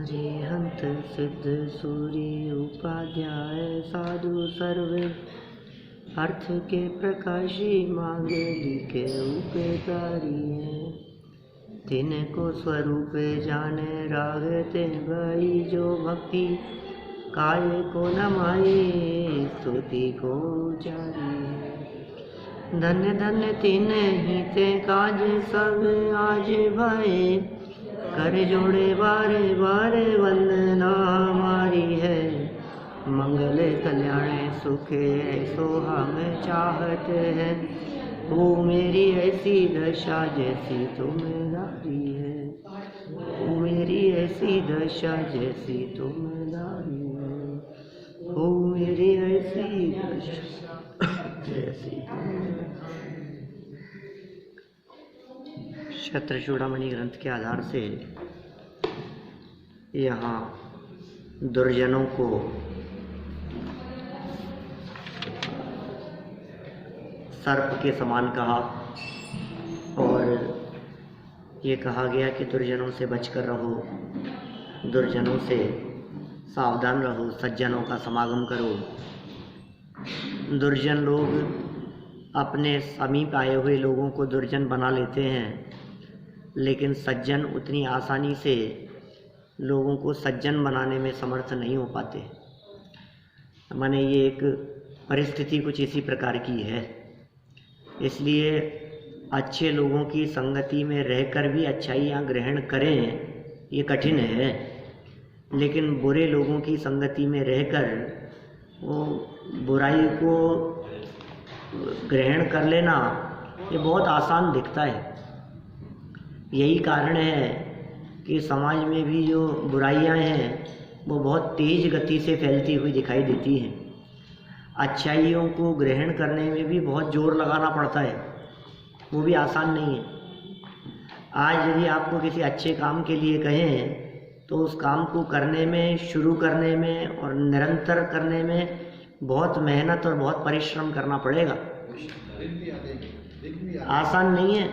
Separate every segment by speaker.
Speaker 1: अरिहंत सिद्ध सूर्य उपाध्याय साधु सर्वे अर्थ के प्रकाशी मांगे लिखे उपकारी है। तिनको स्वरूप जाने रागते भाई जो भक्ति काय को नमाए स्तुति को उचारी है। धन्य धन्य तिन ही ते काज सब आज भये कर जोड़े बारे बारे वंदना हमारी है। मंगल कल्याण सुखे ऐसो हम चाहते हैं। वो मेरी ऐसी दशा जैसी तुम्हारी है। वो मेरी ऐसी दशा जैसी तुम्हारी है। वो मेरी ऐसी दशा जैसी। शत्रचूड़ामणि ग्रंथ के आधार से यहाँ दुर्जनों को सर्प के समान कहा और ये कहा गया कि दुर्जनों से बचकर रहो, दुर्जनों से सावधान रहो, सज्जनों का समागम करो। दुर्जन लोग अपने समीप आए हुए लोगों को दुर्जन बना लेते हैं, लेकिन सज्जन उतनी आसानी से लोगों को सज्जन बनाने में समर्थ नहीं हो पाते। माने ये एक परिस्थिति कुछ इसी प्रकार की है। इसलिए अच्छे लोगों की संगति में रहकर भी अच्छाइयाँ ग्रहण करें ये कठिन है, लेकिन बुरे लोगों की संगति में रहकर वो बुराई को ग्रहण कर लेना ये बहुत आसान दिखता है। यही कारण है कि समाज में भी जो बुराइयां हैं वो बहुत तेज़ गति से फैलती हुई दिखाई देती हैं। अच्छाइयों को ग्रहण करने में भी बहुत जोर लगाना पड़ता है, वो भी आसान नहीं है। आज यदि आपको किसी अच्छे काम के लिए कहें तो उस काम को करने में, शुरू करने में और निरंतर करने में बहुत मेहनत और बहुत परिश्रम करना पड़ेगा। आसान नहीं है,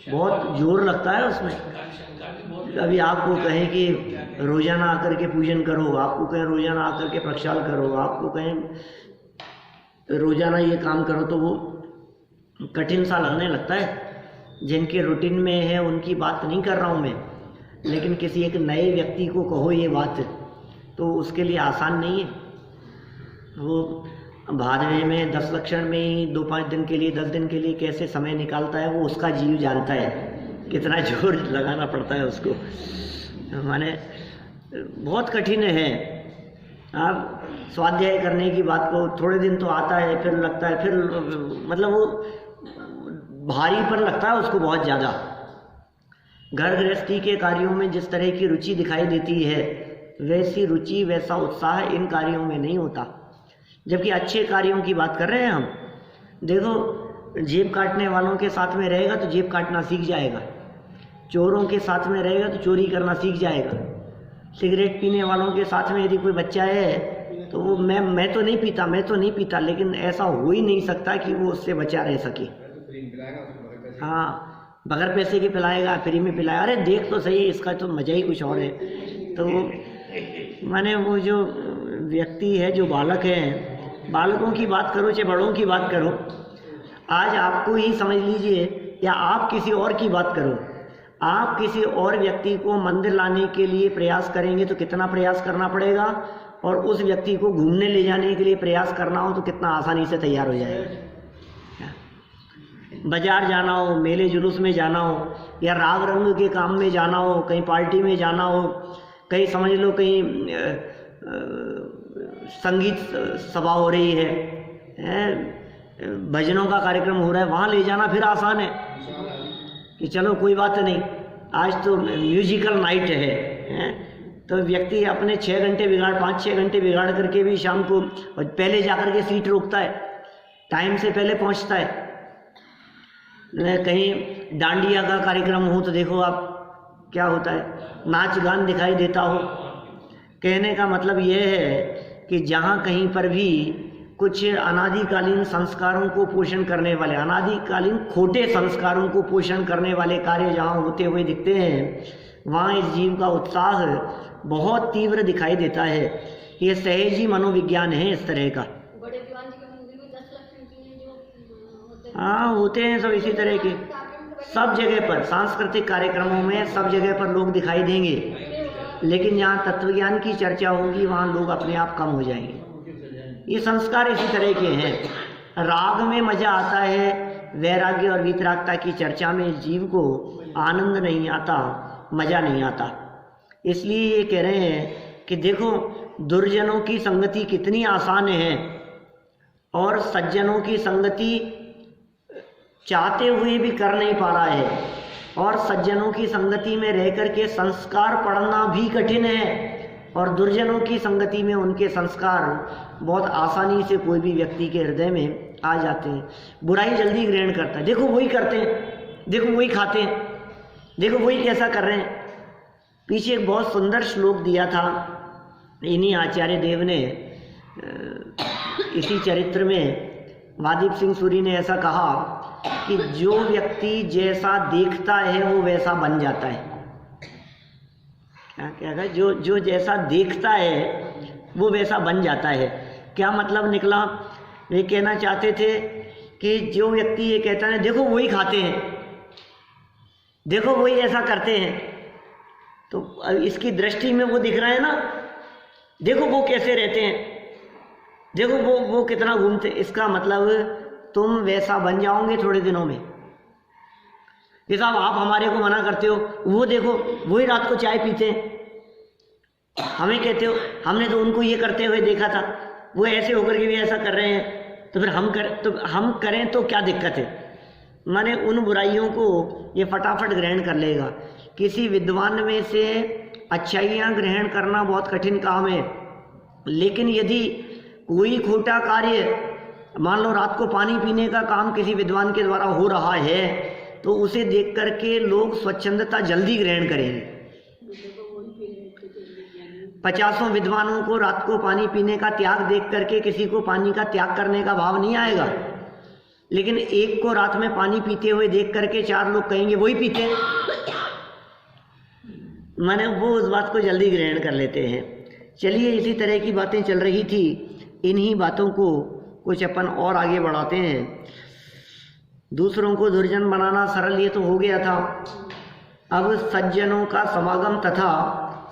Speaker 1: बहुत जोर लगता है उसमें। अभी आपको कहें कि रोज़ाना आकर के पूजन करो, आपको कहें रोज़ाना आकर के प्रक्षाल करो, आपको कहें रोज़ाना ये काम करो, तो वो कठिन सा लगने लगता है। जिनके रूटीन में है उनकी बात नहीं कर रहा हूँ मैं, लेकिन किसी एक नए व्यक्ति को कहो ये बात तो उसके लिए आसान नहीं है। वो भादवे में 10 लक्षण में ही 2-5 दिन के लिए, 10 दिन के लिए कैसे समय निकालता है वो उसका जीव जानता है। कितना जोर लगाना पड़ता है उसको, माने बहुत कठिन है। आप स्वाध्याय करने की बात को थोड़े दिन तो आता है, फिर लगता है, फिर मतलब वो भारीपन लगता है उसको बहुत ज़्यादा। घर गृहस्थी के कार्यों में जिस तरह की रुचि दिखाई देती है वैसी रुचि, वैसा उत्साह इन कार्यों में नहीं होता। जबकि अच्छे कार्यों की बात कर रहे हैं हम। देखो, जेब काटने वालों के साथ में रहेगा तो जेब काटना सीख जाएगा, चोरों के साथ में रहेगा तो चोरी करना सीख जाएगा। सिगरेट पीने वालों के साथ में यदि कोई बच्चा है तो वो मैं तो नहीं पीता, लेकिन ऐसा हो ही नहीं सकता कि वो उससे बचा रह सके। हाँ, बगैर पैसे के पिलाएगा, फ्री में पिलाएगा। अरे देख तो सही, इसका तो मज़ा ही कुछ और है। तो माने वो जो व्यक्ति है, जो बालक है, बालकों की बात करो चाहे बड़ों की बात करो, आज आपको ही समझ लीजिए या आप किसी और की बात करो, आप किसी और व्यक्ति को मंदिर लाने के लिए प्रयास करेंगे तो कितना प्रयास करना पड़ेगा, और उस व्यक्ति को घूमने ले जाने के लिए प्रयास करना हो तो कितना आसानी से तैयार हो जाएगा। बाजार जाना हो, मेले जुलूस में जाना हो, या राग रंग के काम में जाना हो, कहीं पार्टी में जाना हो, कहीं समझ लो कहीं संगीत सभा हो रही है, भजनों का कार्यक्रम हो रहा है, वहाँ ले जाना फिर आसान है कि चलो कोई बात नहीं, आज तो म्यूजिकल नाइट है। तो व्यक्ति अपने 6 घंटे बिगाड़, 5-6 घंटे बिगाड़ करके भी शाम को पहले जाकर के सीट रोकता है, टाइम से पहले पहुंचता है। कहीं डांडिया का कार्यक्रम हो तो देखो आप क्या होता है, नाच गान दिखाई देता हो। कहने का मतलब यह है कि जहाँ कहीं पर भी कुछ अनादिकालीन संस्कारों को पोषण करने वाले, अनादिकालीन खोटे संस्कारों को पोषण करने वाले कार्य जहाँ होते हुए दिखते हैं, वहाँ इस जीव का उत्साह बहुत तीव्र दिखाई देता है। ये सहज ही मनोविज्ञान है इस तरह का।
Speaker 2: बड़े दीवान जी के मंदिर में 10 लाख पेंटिंग जो होते हैं।
Speaker 1: हाँ, होते हैं सब इसी तरह के, सब जगह पर सांस्कृतिक कार्यक्रमों में सब जगह पर लोग दिखाई देंगे, लेकिन जहाँ तत्वज्ञान की चर्चा होगी वहाँ लोग अपने आप कम हो जाएंगे। ये संस्कार इसी तरह के हैं। राग में मजा आता है, वैराग्य और वीतरागता की चर्चा में जीव को आनंद नहीं आता, मजा नहीं आता। इसलिए ये कह रहे हैं कि देखो दुर्जनों की संगति कितनी आसान है और सज्जनों की संगति चाहते हुए भी कर नहीं पा रहा है, और सज्जनों की संगति में रह कर के संस्कार पढ़ना भी कठिन है, और दुर्जनों की संगति में उनके संस्कार बहुत आसानी से कोई भी व्यक्ति के हृदय में आ जाते हैं। बुराई जल्दी ग्रहण करता है, देखो वही करते हैं, देखो वही खाते हैं, देखो वही कैसा कर रहे हैं। पीछे एक बहुत सुंदर श्लोक दिया था इन्हीं आचार्य देव ने, इसी चरित्र में महादीप सिंह सूरी ने ऐसा कहा कि जो व्यक्ति जैसा देखता है वो वैसा बन जाता है। क्या कहा, जो जैसा देखता है वो वैसा बन जाता है। क्या मतलब निकला? वे कहना चाहते थे कि जो व्यक्ति ये कहता है देखो वही खाते हैं, देखो वही ऐसा करते हैं, तो इसकी दृष्टि में वो दिख रहा है ना, देखो वो कैसे रहते हैं, देखो वो कितना घूमते, इसका मतलब तुम वैसा बन जाओगे थोड़े दिनों में। ये साहब आप हमारे को मना करते हो, वो देखो वही रात को चाय पीते हैं, हमें कहते हो हमने तो उनको ये करते हुए देखा था, वो ऐसे होकर के भी ऐसा कर रहे हैं, तो फिर हम करें तो क्या दिक्कत है। माने उन बुराइयों को ये फटाफट ग्रहण कर लेगा। किसी विद्वान में से अच्छाइयाँ ग्रहण करना बहुत कठिन काम है, लेकिन यदि कोई खोटा कार्य, मान लो रात को पानी पीने का काम किसी विद्वान के द्वारा हो रहा है, तो उसे देख करके लोग स्वच्छंदता जल्दी ग्रहण करेंगे। 50 विद्वानों को रात को पानी पीने का त्याग देख करके किसी को पानी का त्याग करने का भाव नहीं आएगा, लेकिन एक को रात में पानी पीते हुए देख करके 4 लोग कहेंगे वही पीते हैं, माने वो उस बात को जल्दी ग्रहण कर लेते हैं। चलिए, इसी तरह की बातें चल रही थी, इन्हीं बातों को कुछ अपन और आगे बढ़ाते हैं। दूसरों को दुर्जन बनाना सरल ये तो हो गया था, अब सज्जनों का समागम तथा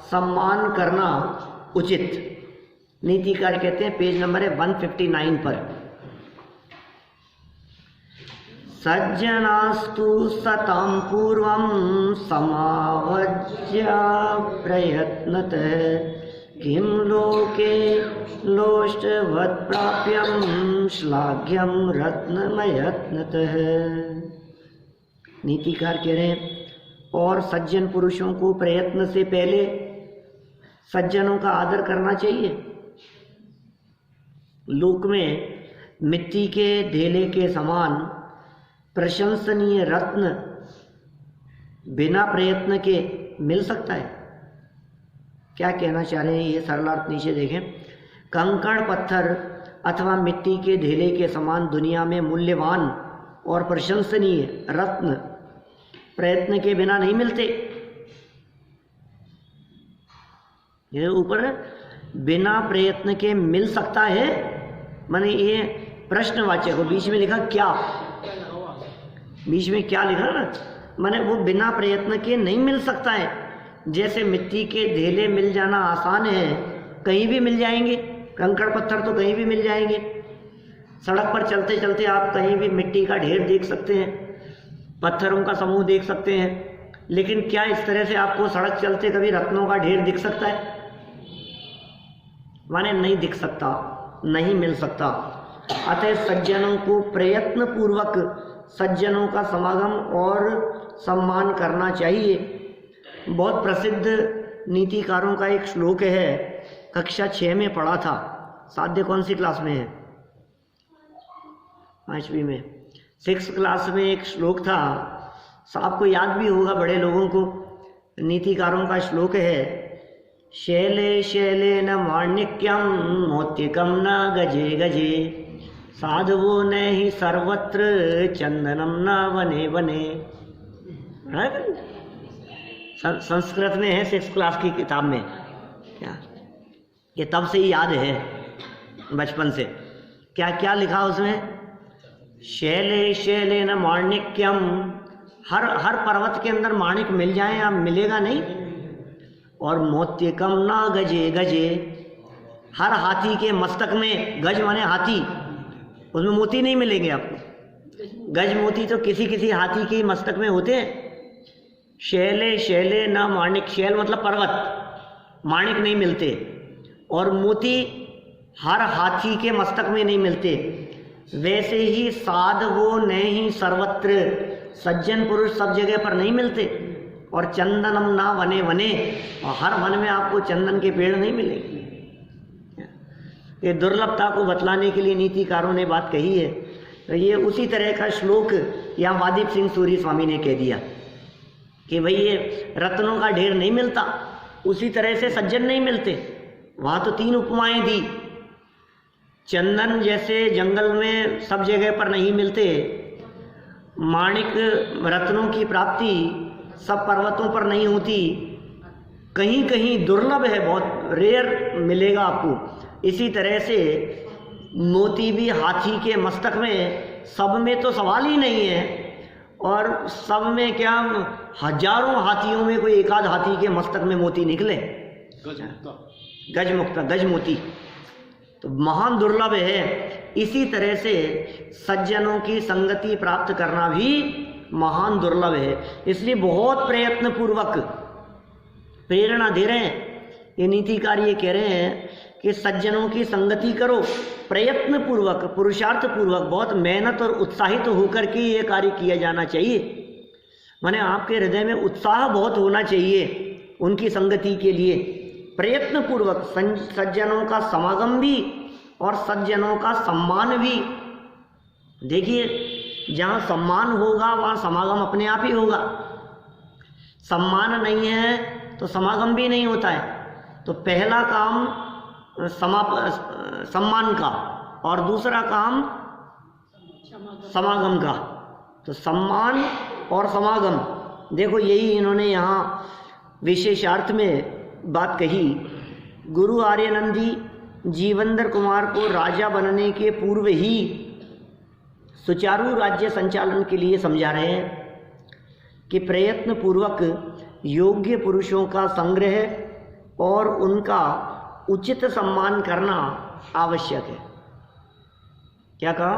Speaker 1: सम्मान करना उचित। नीतिकार कहते हैं, पेज नंबर है 159 पर, सज्जनास्तु सतां पूर्वं समावज्य प्रयत्नतः किं लोके लोष्टवत् प्राप्यं श्लाघ्यं रत्नमयत्नतः। नीतिकार कह रहे हैं, और सज्जन पुरुषों को प्रयत्न से पहले सज्जनों का आदर करना चाहिए। लोक में मिट्टी के ढेले के समान प्रशंसनीय रत्न बिना प्रयत्न के मिल सकता है। क्या कहना चाह रहे हैं, ये सरलार्थ नीचे देखें। कंकड़ पत्थर अथवा मिट्टी के ढेले के समान दुनिया में मूल्यवान और प्रशंसनीय रत्न प्रयत्न के बिना नहीं मिलते। ये ऊपर बिना प्रयत्न के मिल सकता है, माने ये प्रश्नवाचक हो, बीच में लिखा क्या, बीच में क्या लिखा ना, माने वो बिना प्रयत्न के नहीं मिल सकता है। जैसे मिट्टी के ढेले मिल जाना आसान है, कहीं भी मिल जाएंगे, कंकड़ पत्थर तो कहीं भी मिल जाएंगे। सड़क पर चलते चलते आप कहीं भी मिट्टी का ढेर देख सकते हैं, पत्थरों का समूह देख सकते हैं, लेकिन क्या इस तरह से आपको सड़क चलते कभी रत्नों का ढेर दिख सकता है? माने नहीं दिख सकता, नहीं मिल सकता। अतः सज्जनों को प्रयत्न पूर्वक सज्जनों का समागम और सम्मान करना चाहिए। बहुत प्रसिद्ध नीतिकारों का एक श्लोक है, कक्षा 6 में पढ़ा था। साध्य कौन सी क्लास में है? 5वीं में। 6th क्लास में एक श्लोक था, आपको याद भी होगा बड़े लोगों को। नीतिकारों का श्लोक है, शैले शैले न माण्यक्यम मोत्यकम न गजे गजे साधवो न ही सर्वत्र चंदनम न वने वने। संस्कृत में है 6th क्लास की किताब में। ये तब से ही याद है बचपन से। क्या क्या लिखा उसमें? शैले शैले न माणिक्यम, हर पर्वत के अंदर माणिक मिल जाए या मिलेगा नहीं। और मोत्यकम ना गजे गजे, हर हाथी के मस्तक में, गज माने हाथी, उसमें मोती नहीं मिलेंगे आपको। गज मोती तो किसी किसी हाथी के मस्तक में होते हैं। शैले शैले न माणिक, शैल मतलब पर्वत, माणिक नहीं मिलते। और मोती हर हाथी के मस्तक में नहीं मिलते। वैसे ही साध वो नहीं सर्वत्र, सज्जन पुरुष सब जगह पर नहीं मिलते। और चंदनम ना वने वने, और हर वन में आपको चंदन के पेड़ नहीं मिलेंगे। ये दुर्लभता को बतलाने के लिए नीतिकारों ने बात कही है। तो ये उसी तरह का श्लोक यहाँ वादीप सिंह सूरी स्वामी ने कह दिया कि भाई ये रत्नों का ढेर नहीं मिलता, उसी तरह से सज्जन नहीं मिलते। वहाँ तो 3 उपमाएं दी। चंदन जैसे जंगल में सब जगह पर नहीं मिलते, माणिक रत्नों की प्राप्ति सब पर्वतों पर नहीं होती, कहीं कहीं दुर्लभ है, बहुत रेयर मिलेगा आपको। इसी तरह से मोती भी हाथी के मस्तक में, सब में तो सवाल ही नहीं है। और सब में क्या, हजारों हाथियों में कोई एक आध हाथी के मस्तक में मोती निकले, गजमुक्ता, गज मोती, तो महान दुर्लभ है। इसी तरह से सज्जनों की संगति प्राप्त करना भी महान दुर्लभ है। इसलिए बहुत प्रयत्न पूर्वक प्रेरणा दे रहे हैं ये नीतिकार, ये कह रहे हैं कि सज्जनों की संगति करो, प्रयत्न पूर्वक, पुरुषार्थ पूर्वक, बहुत मेहनत और उत्साहित होकर के ये कार्य किया जाना चाहिए। माने आपके हृदय में उत्साह बहुत होना चाहिए उनकी संगति के लिए। प्रयत्न पूर्वक सज्जनों का समागम भी और सज्जनों का सम्मान भी। देखिए, जहाँ सम्मान होगा वहाँ समागम अपने आप ही होगा। सम्मान नहीं है तो समागम भी नहीं होता है। तो पहला काम सम्मान का और दूसरा काम समागम का। तो सम्मान और समागम, देखो यही इन्होंने यहाँ विशेषार्थ में बात कही। गुरु आर्यनंदी जीवंदर कुमार को राजा बनने के पूर्व ही सुचारू राज्य संचालन के लिए समझा रहे हैं कि प्रयत्न पूर्वक योग्य पुरुषों का संग्रह और उनका उचित सम्मान करना आवश्यक है। क्या कहा?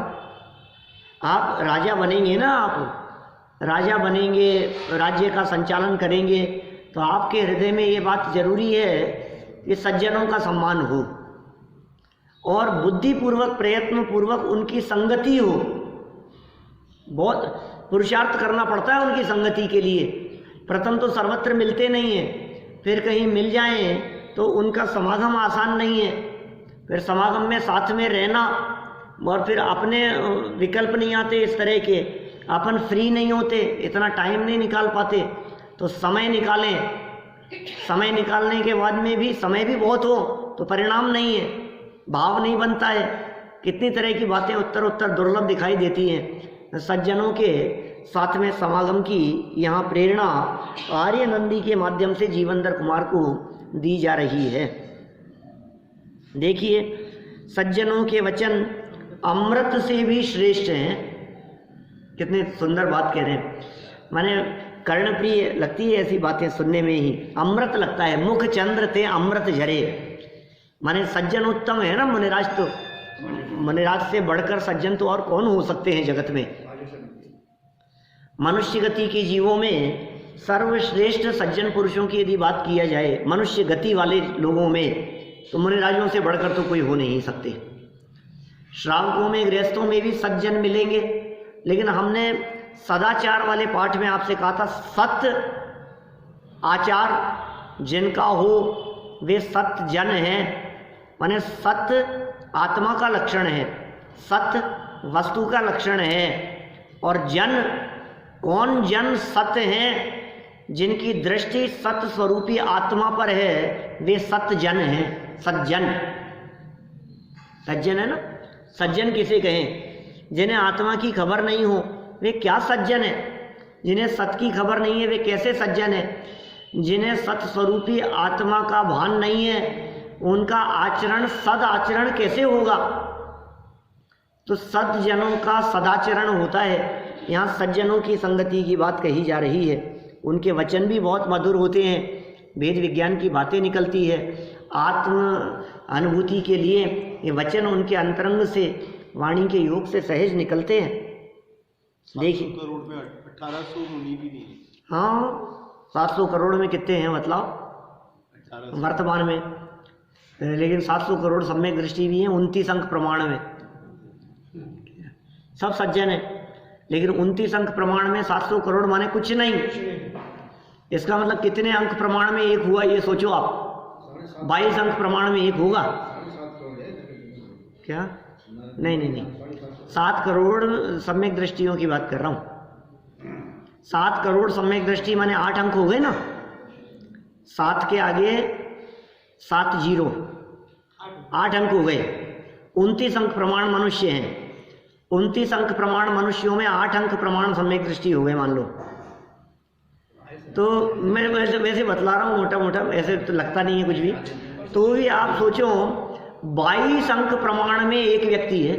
Speaker 1: आप राजा बनेंगे ना, आप राजा बनेंगे, राज्य का संचालन करेंगे, तो आपके हृदय में ये बात जरूरी है कि सज्जनों का सम्मान हो और बुद्धिपूर्वक, प्रयत्न पूर्वक उनकी संगति हो। बहुत पुरुषार्थ करना पड़ता है उनकी संगति के लिए। प्रथम तो सर्वत्र मिलते नहीं हैं, फिर कहीं मिल जाएं तो उनका समागम आसान नहीं है। फिर समागम में साथ में रहना, और फिर अपने विकल्प नहीं आते इस तरह के, अपन फ्री नहीं होते, इतना टाइम नहीं निकाल पाते। तो समय निकालें, समय निकालने के बाद में भी समय भी बहुत हो तो परिणाम नहीं है, भाव नहीं बनता है। कितनी तरह की बातें उत्तर दुर्लभ दिखाई देती हैं। सज्जनों के साथ में समागम की यहाँ प्रेरणा आर्यनंदी के माध्यम से जीवंदर कुमार को दी जा रही है। देखिए, सज्जनों के वचन अमृत से भी श्रेष्ठ हैं। कितनी सुंदर बात कह रहे हैं। माने कर्णप्रिय लगती है ऐसी बातें सुनने में ही, अमृत लगता है। मुख चंद्र ते अमृत झरे, माने सज्जन उत्तम है ना। मुनिराज तो, मुनिराज से बढ़कर सज्जन तो और कौन हो सकते हैं जगत में। मनुष्य गति के जीवों में सर्वश्रेष्ठ सज्जन पुरुषों की यदि बात किया जाए, मनुष्य गति वाले लोगों में, तो मुनिराजों से बढ़कर तो कोई हो नहीं सकते। श्रावकों में, गृहस्थों में भी सज्जन मिलेंगे, लेकिन हमने सदाचार वाले पाठ में आपसे कहा था, सत्य आचार जिनका हो वे सत्य जन हैं। माने सत्य आत्मा का लक्षण है, सत्य वस्तु का लक्षण है। और जन, कौन जन सत्य हैं? जिनकी दृष्टि सत्य स्वरूपी आत्मा पर है वे सत्य जन हैं। सज्जन, सज्जन है ना। सज्जन किसे कहें? जिन्हें आत्मा की खबर नहीं हो वे क्या सज्जन है? जिन्हें सत्य की खबर नहीं है वे कैसे सज्जन है? जिन्हें सत्य स्वरूपी आत्मा का भान नहीं है उनका आचरण सद आचरण कैसे होगा? तो सज्जनों का सदाचरण होता है। यहाँ सज्जनों की संगति की बात कही जा रही है। उनके वचन भी बहुत मधुर होते हैं, वेद विज्ञान की बातें निकलती है। आत्म अनुभूति के लिए ये वचन उनके अंतरंग से, वाणी के योग से सहज निकलते हैं। देखिए
Speaker 3: करोड़ में 1800 मुनि भी नहीं।
Speaker 1: हाँ, 700 करोड़ में कितने हैं मतलब वर्तमान में? लेकिन 700 करोड़ सम्यक दृष्टि भी है, 29 अंक प्रमाण में सब सज्जन है। लेकिन 29 अंक प्रमाण में 700 करोड़ माने कुछ नहीं। इसका मतलब कितने अंक प्रमाण में एक हुआ ये सोचो आप। 22 अंक प्रमाण में एक होगा क्या? नहीं, 7 करोड़ सम्यक दृष्टियों की बात कर रहा हूं। 7 करोड़ सम्यक दृष्टि माने 8 अंक हो गए ना। 7 के आगे 7 जीरो, 8 अंक हो गए। 29 अंक प्रमाण मनुष्य हैं। 29 अंक प्रमाण मनुष्यों में 8 अंक प्रमाण सम्यक दृष्टि हो गए मान लो। तो मैं वैसे बतला रहा हूँ मोटा मोटा, ऐसे तो लगता नहीं है कुछ भी। तो भी आप सोचो 22 अंक प्रमाण में एक व्यक्ति है।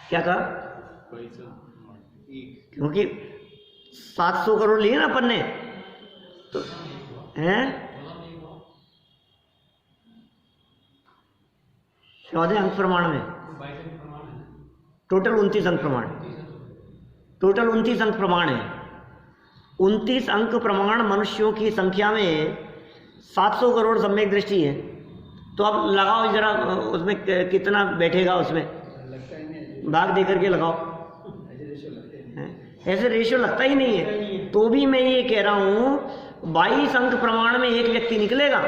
Speaker 1: क्या कहा? क्योंकि 700 करोड़ लिए ना अपन ने, तो हैं 14 अंक प्रमाण में टोटल 29 अंक प्रमाण, टोटल 29 अंक प्रमाण है। 29 अंक प्रमाण मनुष्यों की संख्या में 700 करोड़ सम्यक दृष्टि है। तो अब लगाओ जरा उसमें कितना बैठेगा, उसमें भाग दे करके लगाओ। ऐसे रेशियो लगता ही नहीं है। तो भी मैं ये कह रहा हूं 22 अंक प्रमाण में एक व्यक्ति निकलेगा।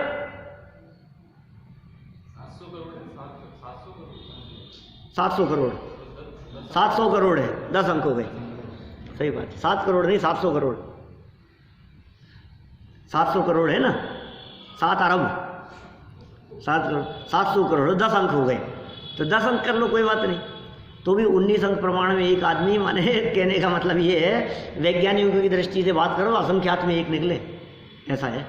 Speaker 1: 700 करोड़ 700 करोड़ है, 10 अंक हो गए। सही बात, 7 करोड़ नहीं 700 करोड़। 700 करोड़ है ना, 7 अरब, 7 करोड़ 700 करोड़ 10 अंक हो गए। तो 10 अंक कर लो, कोई बात नहीं। तो भी 19 अंक प्रमाण में एक आदमी, माने कहने का मतलब ये है वैज्ञानिकों की दृष्टि से बात करो, असंख्यात में एक निकले, ऐसा है।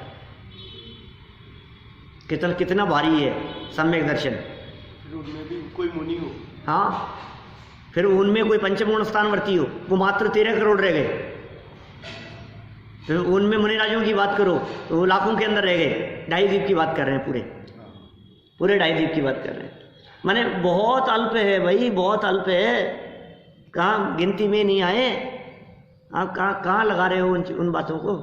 Speaker 1: कितना भारी है सम्यक दर्शन।
Speaker 3: उनमें भी कोई मुनि हो,
Speaker 1: हाँ, फिर उनमें कोई पंचमूर्ण स्थानवर्ती हो, वो मात्र 13 करोड़ रह गए। फिर उनमें मुनिराजों की बात करो तो वो लाखों के अंदर रह गए। 2.5 द्वीप की बात कर रहे हैं, पूरे 2.5 द्वीप की बात कर रहे हैं। माने बहुत अल्प है भाई, बहुत अल्प है। कहाँ गिनती में नहीं आए आप? कहाँ लगा रहे हो उन बातों को?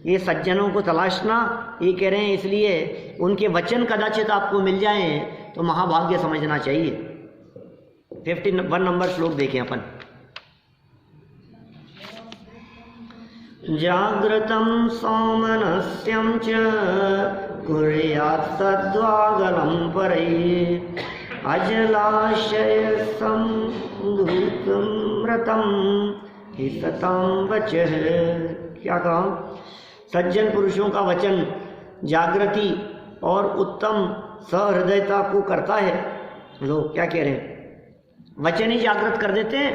Speaker 1: ये सज्जनों को तलाशना ये कह रहे हैं, इसलिए उनके वचन कदाचित आपको मिल जाएं तो महाभाग्य समझना चाहिए। 51 नंबर श्लोक देखें अपन। जागृतं सौमनस्यं च कुर्यात् सद्वागलं परैः अजलाशय संभूतं व्रतं हिततां वचः। क्या कहा? सज्जन पुरुषों का वचन जागृति और उत्तम सहृदयता को करता है। लोग क्या कह रहे हैं? वचन ही जागृत कर देते हैं।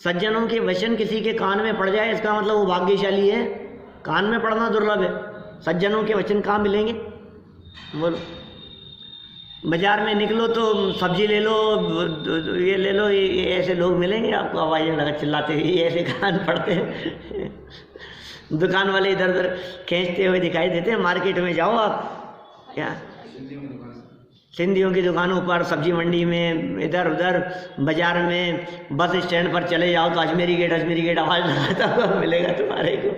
Speaker 1: सज्जनों के वचन किसी के कान में पड़ जाए, इसका मतलब वो भाग्यशाली है। कान में पड़ना दुर्लभ है। सज्जनों के वचन कहाँ मिलेंगे? बोलो, बाजार में निकलो तो सब्जी ले लो, ये ले लो, ये ऐसे लोग मिलेंगे आपको आवाज़ें लगा चिल्लाते हुए, ये ऐसे कान पड़ते हैं। दुकान वाले इधर उधर खींचते हुए दिखाई देते हैं। मार्केट में जाओ आप, क्या सिंधियों की दुकानों पर, सब्जी मंडी में, इधर उधर बाजार में, बस स्टैंड पर चले जाओ तो अजमेरी गेट आवाज़ लगाता हुआ मिलेगा तुम्हारे को।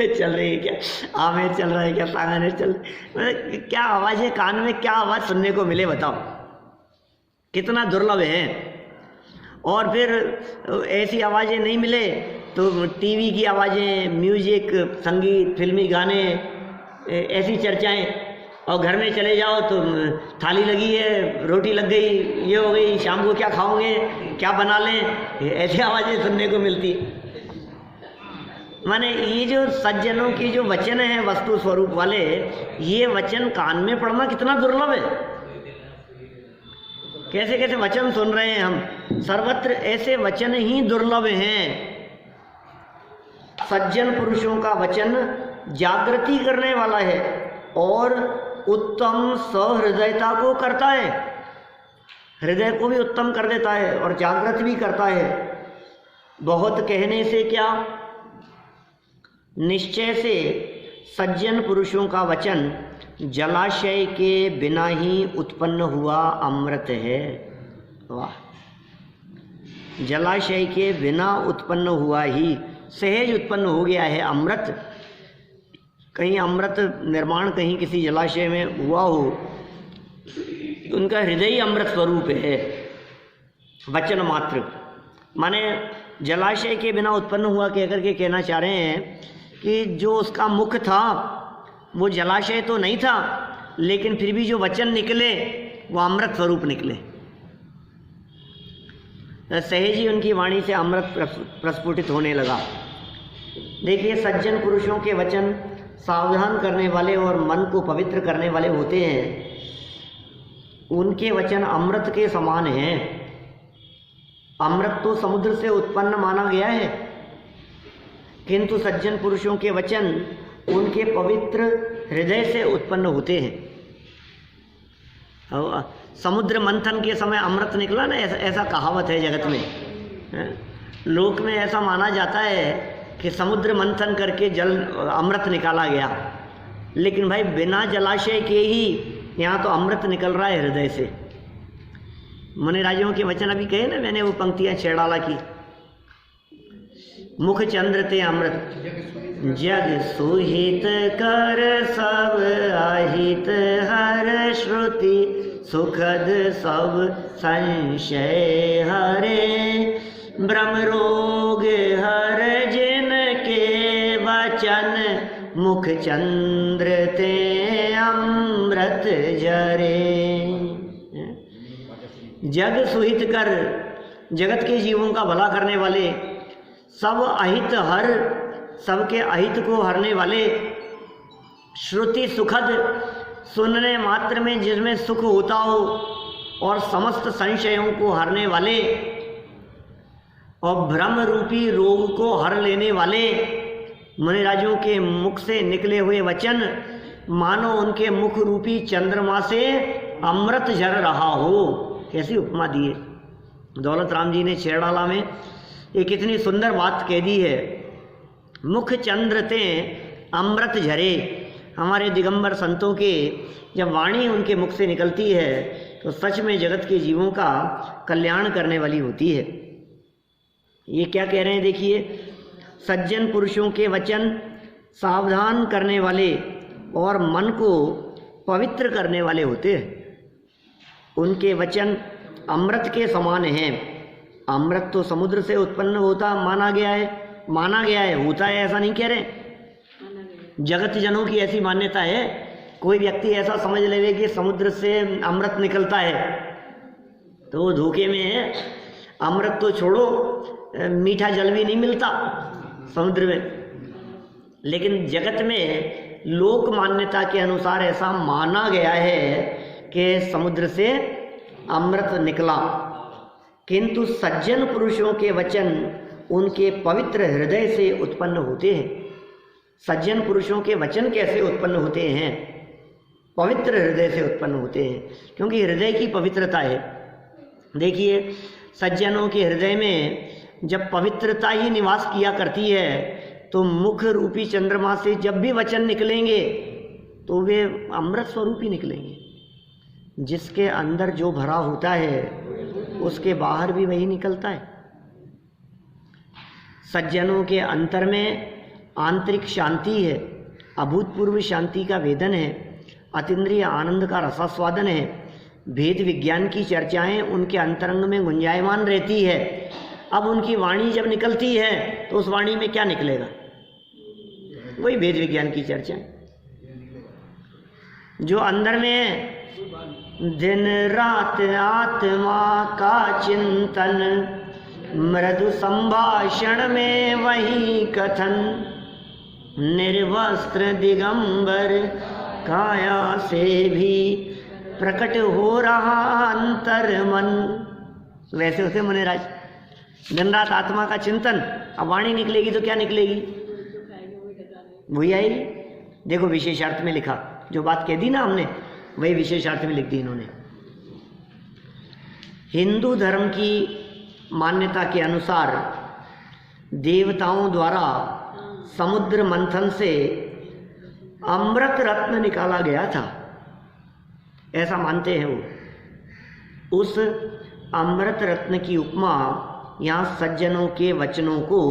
Speaker 1: चल रही है क्या आमेर, चल रहा है क्या सांगानेर, चल मतलब क्या आवाज़ है कान में? क्या आवाज़ सुनने को मिले बताओ, कितना दुर्लभ है। और फिर ऐसी आवाज़ें नहीं मिले तो टीवी की आवाज़ें, म्यूजिक, संगीत, फिल्मी गाने, ऐसी चर्चाएं। और घर में चले जाओ तो थाली लगी है, रोटी लग गई, ये हो गई, शाम को क्या खाओगे, क्या बना लें, ऐसी आवाज़ें सुनने को मिलती। माने ये जो सज्जनों की जो वचन है वस्तु स्वरूप वाले, ये वचन कान में पड़ना कितना दुर्लभ है। कैसे कैसे वचन सुन रहे हैं हम, सर्वत्र ऐसे वचन ही दुर्लभ हैं। सज्जन पुरुषों का वचन जागृति करने वाला है और उत्तम सहृदयता को करता है, हृदय को भी उत्तम कर देता है और जागृत भी करता है। बहुत कहने से क्या, निश्चय से सज्जन पुरुषों का वचन जलाशय के बिना ही उत्पन्न हुआ अमृत है। वाह, जलाशय के बिना उत्पन्न हुआ ही सहज उत्पन्न हो गया है अमृत। कहीं अमृत निर्माण कहीं किसी जलाशय में हुआ हो, उनका हृदय ही अमृत स्वरूप है। वचन मात्र माने जलाशय के बिना उत्पन्न हुआ कहकर के कहना चाह रहे हैं कि जो उसका मुख था वो जलाशय तो नहीं था, लेकिन फिर भी जो वचन निकले वो अमृत स्वरूप निकले। सहज ही उनकी वाणी से अमृत प्रस्फुटित होने लगा। देखिए, सज्जन पुरुषों के वचन सावधान करने वाले और मन को पवित्र करने वाले होते हैं। उनके वचन अमृत के समान हैं। अमृत तो समुद्र से उत्पन्न माना गया है, किंतु सज्जन पुरुषों के वचन उनके पवित्र हृदय से उत्पन्न होते हैं। समुद्र मंथन के समय अमृत निकला ना, ऐसा कहावत है जगत में। लोक में ऐसा माना जाता है कि समुद्र मंथन करके जल अमृत निकाला गया, लेकिन भाई बिना जलाशय के ही यहाँ तो अमृत निकल रहा है हृदय से। मुनिराजों के वचन अभी कहे ना मैंने, वो पंक्तियाँ छेड़ाला की, मुख चंद्र ते अमृत जग सुहित कर सब अहित हर श्रुति सुखद सब संशय हरे ब्रह्म रोग हर जिन के वचन मुख चंद्र ते अमृत जरे। जग सुहित कर, जगत के जीवों का भला करने वाले, सब अहित हर, सबके अहित को हरने वाले, श्रुति सुखद, सुनने मात्र में जिसमें सुख होता हो, और समस्त संशयों को हरने वाले, और भ्रम रूपी रोग को हर लेने वाले मुनिराजों के मुख से निकले हुए वचन मानो उनके मुख रूपी चंद्रमा से अमृत झर रहा हो। कैसी उपमा दी है दौलत राम जी ने छेड़ाला में। ये कितनी सुंदर बात कह दी है, मुख चंद्र ते अमृत झरे। हमारे दिगंबर संतों के जब वाणी उनके मुख से निकलती है तो सच में जगत के जीवों का कल्याण करने वाली होती है। ये क्या कह रहे हैं देखिए, सज्जन पुरुषों के वचन सावधान करने वाले और मन को पवित्र करने वाले होते हैं। उनके वचन अमृत के समान हैं। अमृत तो समुद्र से उत्पन्न होता माना गया है, होता है ऐसा नहीं कह रहे। जगत जनों की ऐसी मान्यता है, कोई व्यक्ति ऐसा समझ लेवे कि समुद्र से अमृत निकलता है तो वो धोखे में है। अमृत तो छोड़ो, मीठा जल भी नहीं मिलता समुद्र में। लेकिन जगत में लोक मान्यता के अनुसार ऐसा माना गया है कि समुद्र से अमृत निकला, किंतु सज्जन पुरुषों के वचन उनके पवित्र हृदय से उत्पन्न होते हैं। सज्जन पुरुषों के वचन कैसे उत्पन्न होते हैं? पवित्र हृदय से उत्पन्न होते हैं, क्योंकि हृदय की पवित्रता है। देखिए, सज्जनों के हृदय में जब पवित्रता ही निवास किया करती है तो मुख रूपी चंद्रमा से जब भी वचन निकलेंगे तो वे अमृत स्वरूप ही निकलेंगे। जिसके अंदर जो भरा होता है उसके बाहर भी वही निकलता है। सज्जनों के अंतर में आंतरिक शांति है, अभूतपूर्व शांति का वेदन है, अतीन्द्रिय आनंद का रसास्वादन है, भेद विज्ञान की चर्चाएं उनके अंतरंग में गुंजायमान रहती है। अब उनकी वाणी जब निकलती है तो उस वाणी में क्या निकलेगा? वही भेद विज्ञान की चर्चाएं जो अंदर में है। दिन रात आत्मा का चिंतन, मृदु संभाषण में वही कथन, निर्वस्त्र दिगंबर काया से भी प्रकट हो रहा अंतर मन। वैसे होते मुनिराज, दिन रात आत्मा का चिंतन। अब वाणी निकलेगी तो क्या निकलेगी? वही आएगी। देखो विशेषार्थ में लिखा, जो बात कह दी ना हमने वही विशेषार्थ में लिख दी इन्होंने। हिंदू धर्म की मान्यता के अनुसार देवताओं द्वारा समुद्र मंथन से अमृत रत्न निकाला गया था, ऐसा मानते हैं वो। उस अमृत रत्न की उपमा यहाँ सज्जनों के वचनों को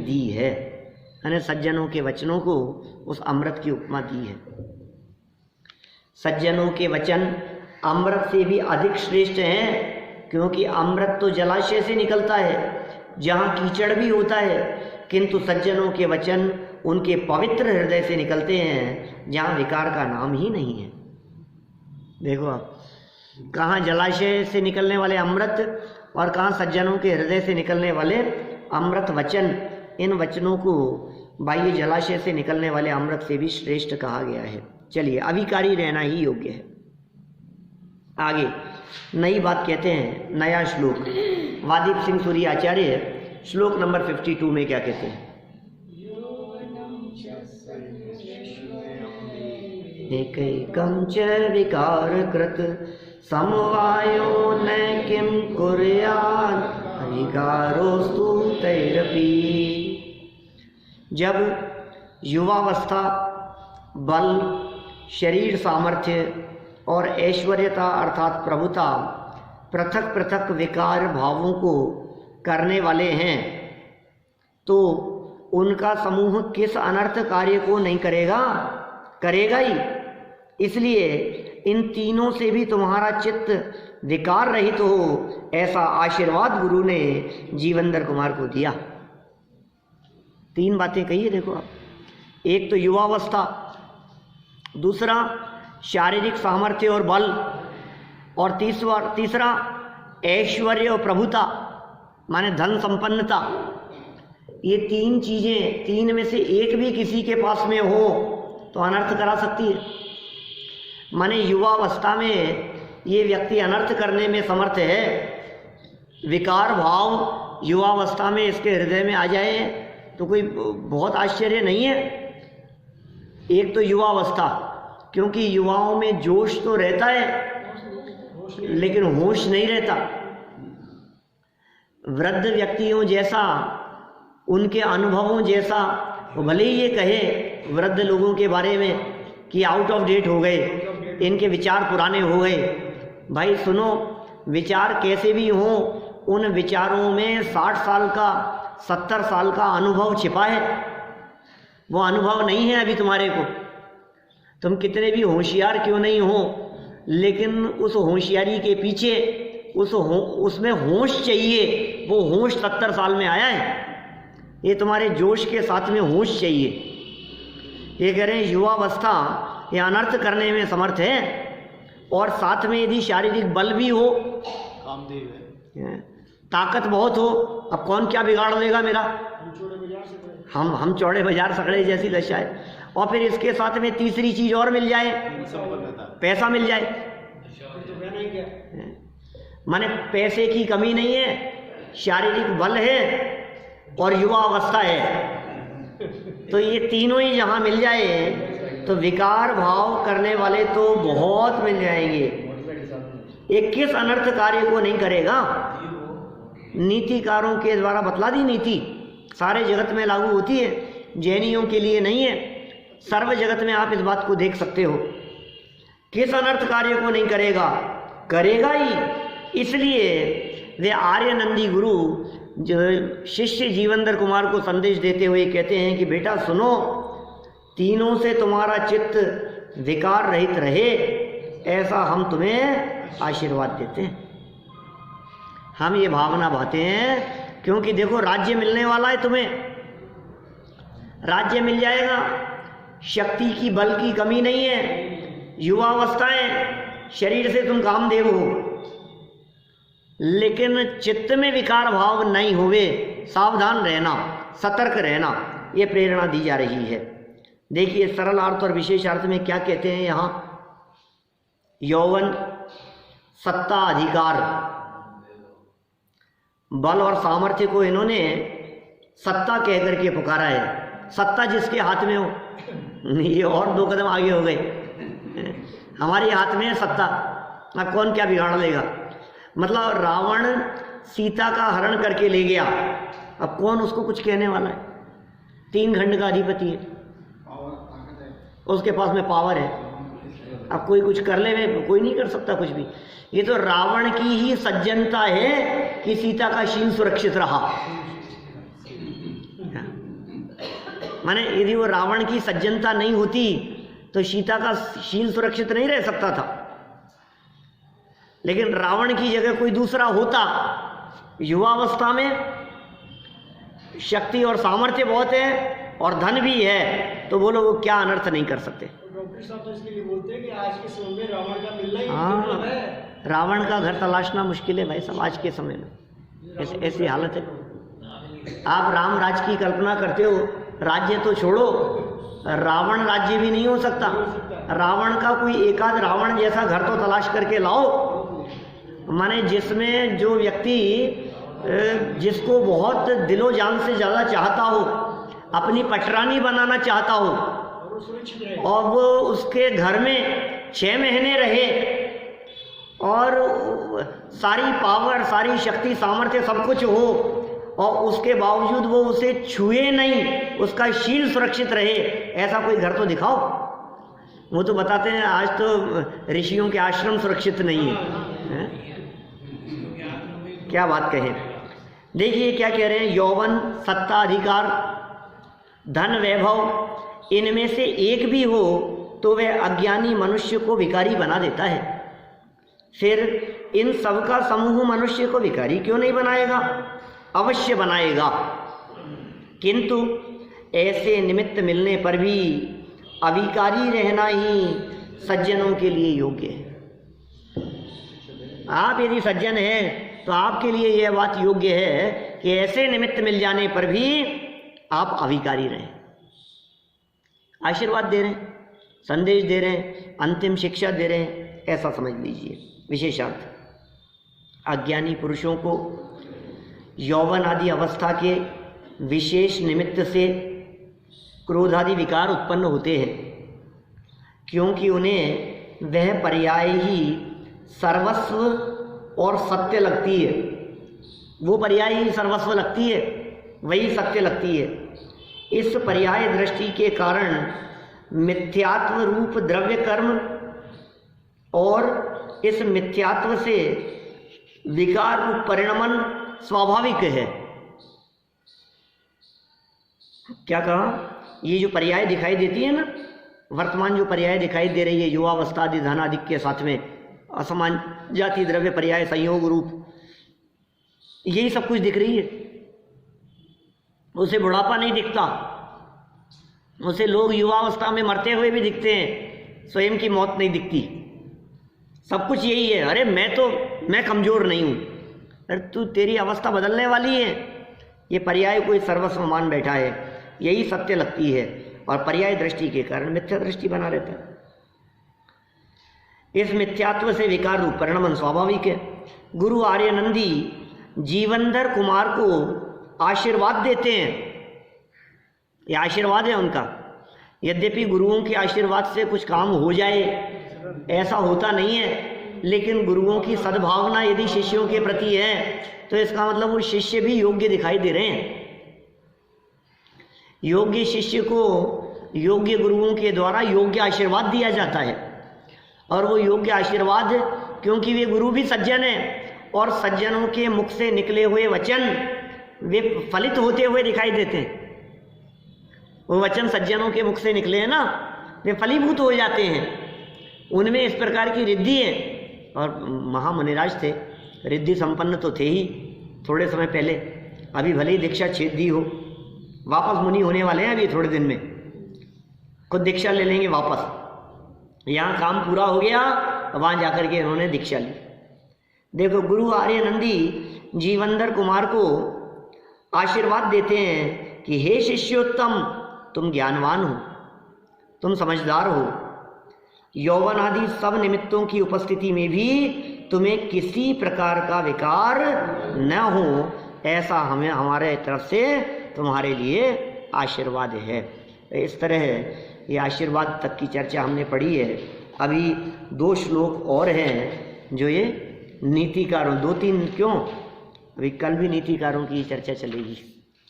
Speaker 1: दी है, यानी सज्जनों के वचनों को उस अमृत की उपमा दी है। सज्जनों के वचन अमृत से भी अधिक श्रेष्ठ हैं, क्योंकि अमृत तो जलाशय से निकलता है जहाँ कीचड़ भी होता है, किंतु सज्जनों के वचन उनके पवित्र हृदय से निकलते हैं जहाँ विकार का नाम ही नहीं है। देखो आप, कहाँ जलाशय से निकलने वाले अमृत और कहाँ सज्जनों के हृदय से निकलने वाले अमृत वचन। इन वचनों को बाह्य जलाशय से निकलने वाले अमृत से भी श्रेष्ठ कहा गया है। चलिए, अविकारी रहना ही योग्य है। आगे नई बात कहते हैं, नया श्लोक। वादीप सिंह सूरी आचार्य श्लोक नंबर 52 में क्या कहते हैं? एकैकं च विकारकृत समवायो न किं कुर्यात् अविकारोस्तु तैरपि। जब युवावस्था, बल, शरीर सामर्थ्य और ऐश्वर्यता अर्थात प्रभुता पृथक पृथक विकार भावों को करने वाले हैं, तो उनका समूह किस अनर्थ कार्य को नहीं करेगा? करेगा ही। इसलिए इन तीनों से भी तुम्हारा चित्त विकार रहित हो, ऐसा आशीर्वाद गुरु ने जीवंदर कुमार को दिया। 3 बातें कही है, देखो आप। एक तो युवावस्था, दूसरा शारीरिक सामर्थ्य और बल, और तीसरा ऐश्वर्य और प्रभुता माने धन संपन्नता। ये 3 चीजें, 3 में से एक भी किसी के पास में हो तो अनर्थ करा सकती है। माने युवावस्था में ये व्यक्ति अनर्थ करने में समर्थ है। विकार भाव युवावस्था में इसके हृदय में आ जाए तो कोई बहुत आश्चर्य नहीं है। एक तो युवावस्था, क्योंकि युवाओं में जोश तो रहता है लेकिन होश नहीं रहता। वृद्ध व्यक्तियों जैसा, उनके अनुभवों जैसा, भले ही ये कहे वृद्ध लोगों के बारे में कि आउट ऑफ डेट हो गए, इनके विचार पुराने हो गए। भाई सुनो, विचार कैसे भी हो, उन विचारों में 60 साल का, 70 साल का अनुभव छिपा है। वो अनुभव नहीं है अभी तुम्हारे को। तुम कितने भी होशियार क्यों नहीं हो, लेकिन उस होशियारी के पीछे उसमें होश चाहिए। वो होश 70 साल में आया है। ये तुम्हारे जोश के साथ में होश चाहिए। ये कह रहे हैं युवावस्था ये अनर्थ करने में समर्थ है, और साथ में यदि शारीरिक बल भी हो,
Speaker 3: कामदेव है,
Speaker 1: ताकत बहुत हो, अब कौन क्या बिगाड़ लेगा मेरा। हम चौड़े बाजार सकड़े जैसी दशा है। और फिर इसके साथ में तीसरी चीज और मिल जाए, पैसा मिल जाए। माने पैसे की कमी नहीं है, शारीरिक बल है और युवा अवस्था है, तो ये तीनों ही जहाँ मिल जाए तो विकार भाव करने वाले तो बहुत मिल जाएंगे। ये किस अनर्थ कार्य को नहीं करेगा। नीतिकारों के द्वारा बतला दी नीति सारे जगत में लागू होती है, जैनियों के लिए नहीं है। सर्व जगत में आप इस बात को देख सकते हो। किस अनर्थ कार्य को नहीं करेगा, करेगा ही। इसलिए वे आर्यनंदी गुरु जो शिष्य जीवंदर कुमार को संदेश देते हुए कहते हैं कि बेटा सुनो, तीनों से तुम्हारा चित्त विकार रहित रहे, ऐसा हम तुम्हें आशीर्वाद देते हैं। हम ये भावना भाते हैं, क्योंकि देखो राज्य मिलने वाला है तुम्हें, राज्य मिल जाएगा, शक्ति की बल की कमी नहीं है, युवावस्था है, शरीर से तुम कामदेव हो, लेकिन चित्त में विकार भाव नहीं होवे। सावधान रहना, सतर्क रहना, ये प्रेरणा दी जा रही है। देखिए सरल अर्थ और विशेष अर्थ में क्या कहते हैं यहाँ। यौवन, सत्ता, अधिकार, बल और सामर्थ्य को इन्होंने सत्ता कह करके पुकारा है। सत्ता जिसके हाथ में हो। ये और 2 कदम आगे हो गए। हमारे हाथ में है सत्ता, अब कौन क्या बिगाड़ लेगा। मतलब रावण सीता का हरण करके ले गया, अब कौन उसको कुछ कहने वाला है। 3 खंड का अधिपति है, उसके पास में पावर है, अब कोई कुछ कर ले, कोई नहीं कर सकता कुछ भी। ये तो रावण की ही सज्जनता है कि सीता का शील सुरक्षित रहा। माने यदि वो रावण की सज्जनता नहीं होती तो सीता का शील सुरक्षित नहीं रह सकता था। लेकिन रावण की जगह कोई दूसरा होता, युवावस्था में शक्ति और सामर्थ्य बहुत है और धन भी है, तो बोलो वो क्या अनर्थ नहीं कर सकते।
Speaker 4: डॉक्टर साहब तो इसके लिए बोलते हैं कि आज के समय में रावण का मिलना ही
Speaker 1: हाँ,
Speaker 4: है।
Speaker 1: रावण का घर तलाशना मुश्किल है भाई साहब आज के समय में। ऐसी हालत है। आप राम राज्य की कल्पना करते हो, राज्य तो छोड़ो, रावण राज्य भी नहीं हो सकता। रावण का कोई एकाध रावण जैसा घर तो तलाश करके लाओ, माने जिसमें जो व्यक्ति जिसको बहुत दिलो जान से ज़्यादा चाहता हो, अपनी पटरानी बनाना चाहता हो, और वो उसके घर में 6 महीने रहे और सारी पावर, सारी शक्ति, सामर्थ्य सब कुछ हो, और उसके बावजूद वो उसे छुए नहीं, उसका शील सुरक्षित रहे, ऐसा कोई घर तो दिखाओ। वो तो बताते हैं आज तो ऋषियों के आश्रम सुरक्षित नहीं है। क्या बात कहें। देखिए क्या कह रहे हैं, यौवन, सत्ता, अधिकार, धन, वैभव, इनमें से एक भी हो तो वह अज्ञानी मनुष्य को विकारी बना देता है। फिर इन सब का समूह मनुष्य को विकारी क्यों नहीं बनाएगा? अवश्य बनाएगा, किंतु ऐसे निमित्त मिलने पर भी अविकारी रहना ही सज्जनों के लिए योग्य है। आप यदि सज्जन हैं तो आपके लिए यह बात योग्य है कि ऐसे निमित्त मिल जाने पर भी आप अविकारी रहें। आशीर्वाद दे रहे हैं, संदेश दे रहे हैं, अंतिम शिक्षा दे रहे हैं, ऐसा समझ लीजिए। विशेषार्थ, अज्ञानी पुरुषों को यौवन आदि अवस्था के विशेष निमित्त से क्रोधादि विकार उत्पन्न होते हैं, क्योंकि उन्हें वह पर्याय ही सर्वस्व और सत्य लगती है। वो पर्याय ही सर्वस्व लगती है, वही सत्य लगती है। इस पर्याय दृष्टि के कारण मिथ्यात्व रूप द्रव्य कर्म और इस मिथ्यात्व से विकार रूप परिणमन स्वाभाविक है। क्या कहा? ये जो पर्याय दिखाई देती है ना, वर्तमान जो पर्याय दिखाई दे रही है, युवावस्था आदि धन आदि के साथ में असमान जाति द्रव्य पर्याय संयोग रूप, यही सब कुछ दिख रही है। उसे बुढ़ापा नहीं दिखता, उसे लोग युवावस्था में मरते हुए भी दिखते हैं, स्वयं की मौत नहीं दिखती। सब कुछ यही है। अरे मैं कमजोर नहीं हूं। अरे तू, तेरी अवस्था बदलने वाली है। ये पर्याय कोई सर्वस्व मान बैठा है, यही सत्य लगती है, और पर्याय दृष्टि के कारण मिथ्या दृष्टि बना रहता है। इस मिथ्यात्व से विकार रूप परिणमन स्वाभाविक है। गुरु आर्यनंदी जीवनधर कुमार को आशीर्वाद देते हैं, ये आशीर्वाद है उनका। यद्यपि गुरुओं के आशीर्वाद से कुछ काम हो जाए ऐसा होता नहीं है, लेकिन गुरुओं की सद्भावना यदि शिष्यों के प्रति है तो इसका मतलब वो शिष्य भी योग्य दिखाई दे रहे हैं। योग्य शिष्य को योग्य गुरुओं के द्वारा योग्य आशीर्वाद दिया जाता है, और वो योग्य आशीर्वाद क्योंकि वे गुरु भी सज्जन हैं और सज्जनों के मुख से निकले हुए वचन वे फलित होते हुए दिखाई देते हैं। वो वचन सज्जनों के मुख से निकले हैं ना, वे फलीभूत हो जाते हैं, उनमें इस प्रकार की रिद्धि है। और महामुनिराज थे, रिद्धि संपन्न तो थे ही थोड़े समय पहले, अभी भले ही दीक्षा छेद दी हो, वापस मुनि होने वाले हैं अभी थोड़े दिन में, खुद दीक्षा ले लेंगे वापस। यहाँ काम पूरा हो गया, वहाँ जाकर के इन्होंने दीक्षा ली। देखो, गुरु आर्यनंदी जीवनधर कुमार को आशीर्वाद देते हैं कि हे शिष्योत्तम, तुम ज्ञानवान हो, तुम समझदार हो, यौवन आदि सब निमित्तों की उपस्थिति में भी तुम्हें किसी प्रकार का विकार न हो, ऐसा हमें हमारे तरफ से तुम्हारे लिए आशीर्वाद है। इस तरह ये आशीर्वाद तक की चर्चा हमने पढ़ी है। अभी 2 श्लोक और हैं जो ये नीतिकारों, 2-3 क्यों, अभी कल भी नीतिकारों की चर्चा चलेगी,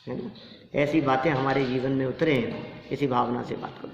Speaker 1: है ना। ऐसी बातें हमारे जीवन में उतरे, इसी भावना से बात को